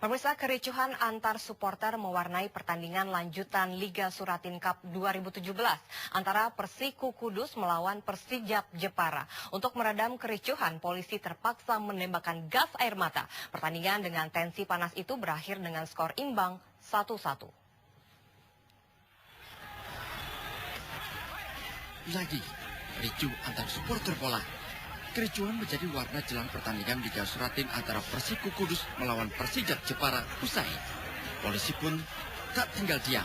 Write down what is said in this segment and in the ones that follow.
Pemirsa, kericuhan antar supporter mewarnai pertandingan lanjutan Liga Suratin Cup 2017 antara Persiku Kudus melawan Persijap Jepara. Untuk meredam kericuhan, polisi terpaksa menembakkan gas air mata. Pertandingan dengan tensi panas itu berakhir dengan skor imbang 1-1. Lagi ricuh antar supporter bola. Kericuhan menjadi warna jelang pertandingan Liga Suratin antara Persiku Kudus melawan Persijap Jepara usai. Polisi pun tak tinggal diam.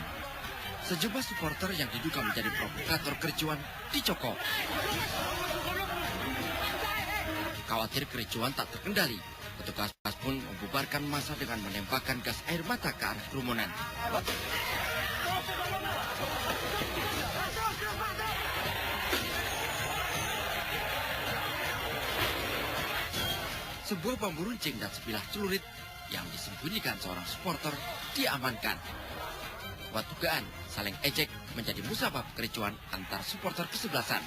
Sejumlah supporter yang diduga menjadi provokator kericuhan dicokok. Khawatir kericuhan tak terkendali, petugas pun membubarkan massa dengan menembakkan gas air mata ke arah kerumunan. Sebuah bambu runcing dan sebilah celurit yang disembunyikan seorang supporter diamankan. Buat dugaan saling ejek menjadi musabab kericuhan antar supporter kesebelasan.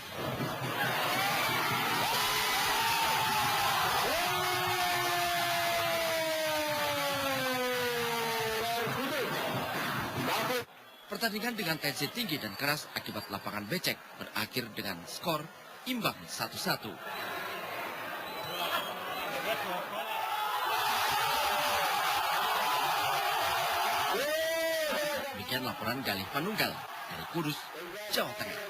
Pertandingan dengan tensi tinggi dan keras akibat lapangan becek berakhir dengan skor imbang 1-1. Demikian laporan Galih Panunggal dari Kudus, Jawa Tengah.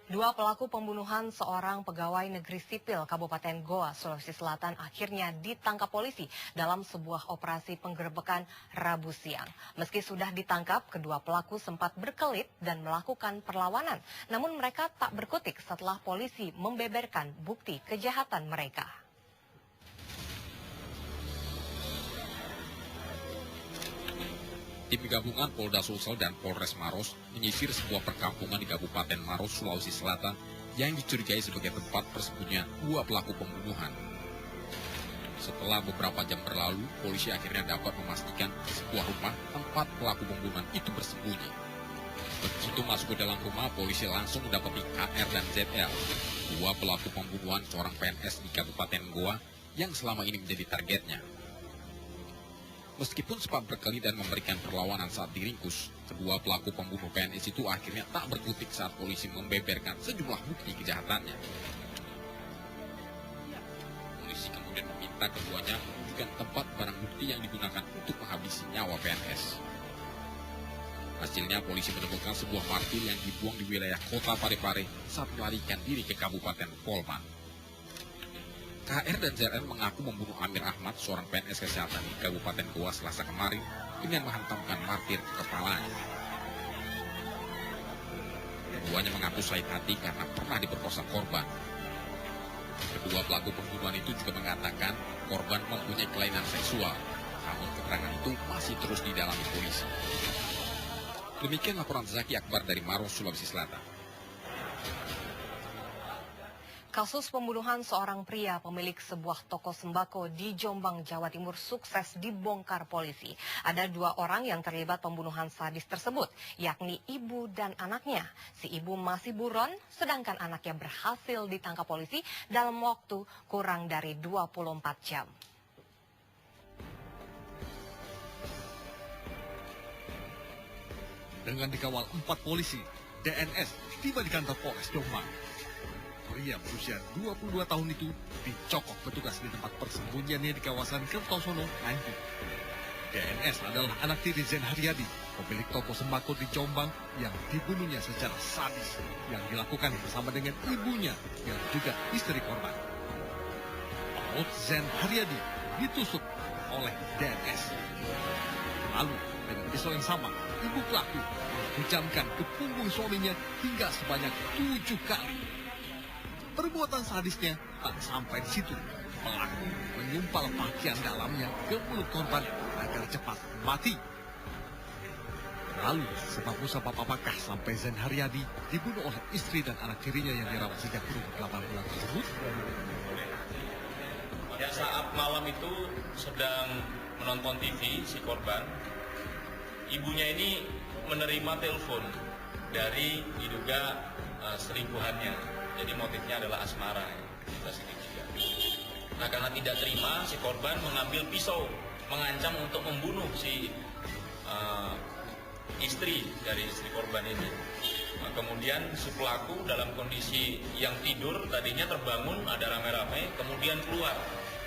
Dua pelaku pembunuhan seorang pegawai negeri sipil Kabupaten Goa, Sulawesi Selatan akhirnya ditangkap polisi dalam sebuah operasi penggerebekan Rabu siang. Meski sudah ditangkap, kedua pelaku sempat berkelit dan melakukan perlawanan. Namun mereka tak berkutik setelah polisi membeberkan bukti kejahatan mereka. Tim gabungan Polda Sulsel dan Polres Maros menyisir sebuah perkampungan di Kabupaten Maros, Sulawesi Selatan yang dicurigai sebagai tempat persembunyian dua pelaku pembunuhan. Setelah beberapa jam berlalu, polisi akhirnya dapat memastikan sebuah rumah tempat pelaku pembunuhan itu bersembunyi. Begitu masuk ke dalam rumah, polisi langsung mendapati KR dan ZL, dua pelaku pembunuhan seorang PNS di Kabupaten Goa yang selama ini menjadi targetnya. Meskipun sempat berkelit dan memberikan perlawanan saat diringkus, kedua pelaku pembunuh PNS itu akhirnya tak berkutik saat polisi membeberkan sejumlah bukti kejahatannya. Polisi kemudian meminta keduanya menunjukkan tempat barang bukti yang digunakan untuk menghabisi nyawa PNS. Hasilnya polisi menemukan sebuah martil yang dibuang di wilayah kota Parepare saat melarikan diri ke Kabupaten Polman. KR dan ZL mengaku membunuh Amir Ahmad, seorang PNS kesehatan di Kabupaten Goa Selasa kemarin dengan menghantamkan martir ke kepalanya. Keduanya mengaku sakit hati karena pernah diperkosa korban. Kedua pelaku pembunuhan itu juga mengatakan korban mempunyai kelainan seksual, namun keterangan itu masih terus didalami polisi. Demikian laporan Zaki Akbar dari Maros, Sulawesi Selatan. Kasus pembunuhan seorang pria pemilik sebuah toko sembako di Jombang, Jawa Timur sukses dibongkar polisi. Ada dua orang yang terlibat pembunuhan sadis tersebut, yakni ibu dan anaknya. Si ibu masih buron, sedangkan anaknya berhasil ditangkap polisi dalam waktu kurang dari 24 jam. Dengan dikawal 4 polisi, DNS tiba di kantor Polres Jombang. Pria berusia 22 tahun itu dicokok petugas di tempat persembunyiannya di kawasan Kertosono, Nganjuk. DNS adalah anak tiri Zen Haryadi, pemilik toko sembako di Jombang yang dibunuhnya secara sadis yang dilakukan bersama dengan ibunya yang juga istri korban. Perut Zen Haryadi ditusuk oleh DNS. Lalu dengan pisau yang sama, ibu pelaku menghujamkan ke punggung suaminya hingga sebanyak 7 kali. Perbuatan sadisnya tak sampai di situ. Pelaku menyumpal pakaian dalamnya ke mulut korban agar cepat mati. Lalu, sebab apakah sampai Zen Haryadi dibunuh oleh istri dan anak tirinya yang dirawat sejak berumur 8 bulan tersebut? Ya, saat malam itu sedang menonton TV si korban, ibunya ini menerima telepon dari diduga selingkuhannya. Jadi motifnya adalah asmara, kita segitiga. Nah, karena Karena tidak terima, si korban mengambil pisau, mengancam untuk membunuh si istri korban ini. Nah, kemudian si pelaku dalam kondisi yang tidur, tadinya terbangun, ada rame-rame, kemudian keluar.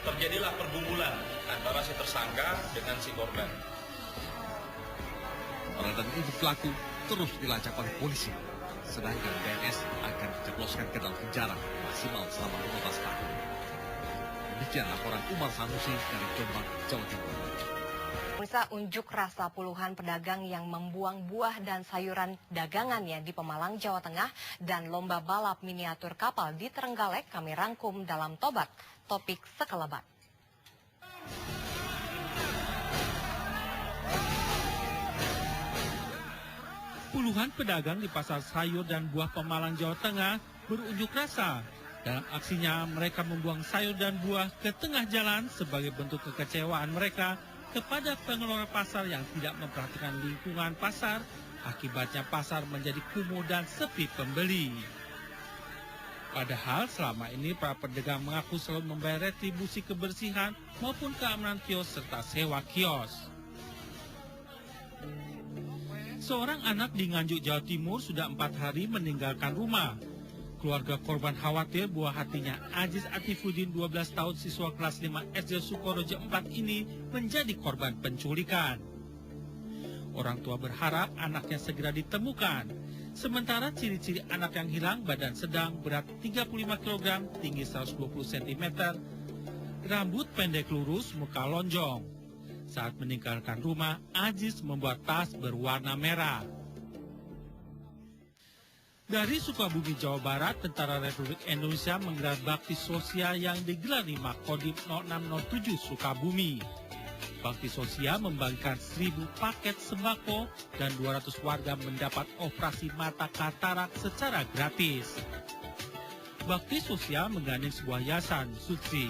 Terjadilah pergumulan antara si tersangka dengan si korban. Peradaan ibu pelaku terus dilacak oleh polisi, sedangkan DNS akan dijebloskan ke dalam penjara maksimal selama 15 tahun. Demikian laporan Umar Sanusi dari Jombang, Jawa Timur. Pemirsa, unjuk rasa puluhan pedagang yang membuang buah dan sayuran dagangannya di Pemalang, Jawa Tengah dan lomba balap miniatur kapal di Trenggalek kami rangkum dalam Tobat, topik sekelebat. Puluhan pedagang di pasar sayur dan buah Pemalang, Jawa Tengah berunjuk rasa. Dalam aksinya, mereka membuang sayur dan buah ke tengah jalan sebagai bentuk kekecewaan mereka kepada pengelola pasar yang tidak memperhatikan lingkungan pasar. Akibatnya pasar menjadi kumuh dan sepi pembeli. Padahal selama ini para pedagang mengaku selalu membayar retribusi kebersihan maupun keamanan kios serta sewa kios. Seorang anak di Nganjuk, Jawa Timur sudah 4 hari meninggalkan rumah. Keluarga korban khawatir buah hatinya Aziz Atifuddin, 12 tahun siswa kelas 5 SD Sukorojo 4 ini menjadi korban penculikan. Orang tua berharap anaknya segera ditemukan. Sementara ciri-ciri anak yang hilang: badan sedang, berat 35 kg, tinggi 120 cm, rambut pendek lurus, muka lonjong. Saat meninggalkan rumah, Aziz membawa tas berwarna merah. Dari Sukabumi, Jawa Barat, Tentara Republik Indonesia menggelar bakti sosial yang digelar di Makodim 0607 Sukabumi. Bakti sosial membagikan 1.000 paket sembako dan 200 warga mendapat operasi mata katarak secara gratis. Bakti sosial menggandeng sebuah yayasan Sutri.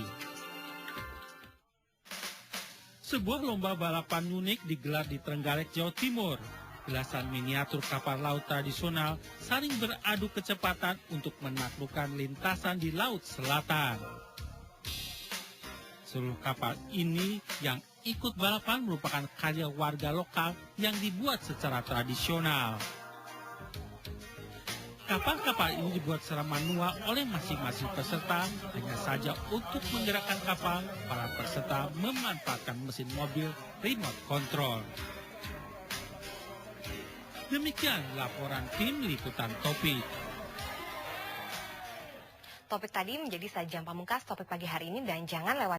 Sebuah lomba balapan unik digelar di Trenggalek, Jawa Timur. Belasan miniatur kapal laut tradisional saling beradu kecepatan untuk menaklukkan lintasan di Laut Selatan. Seluruh kapal ini yang ikut balapan merupakan karya warga lokal yang dibuat secara tradisional. Kapal-kapal ini dibuat secara manual oleh masing-masing peserta. Hanya saja untuk menggerakkan kapal, para peserta memanfaatkan mesin mobil remote control. Demikian laporan tim liputan Topik. Topik tadi menjadi sajian pamungkas topik pagi hari ini, dan jangan lewat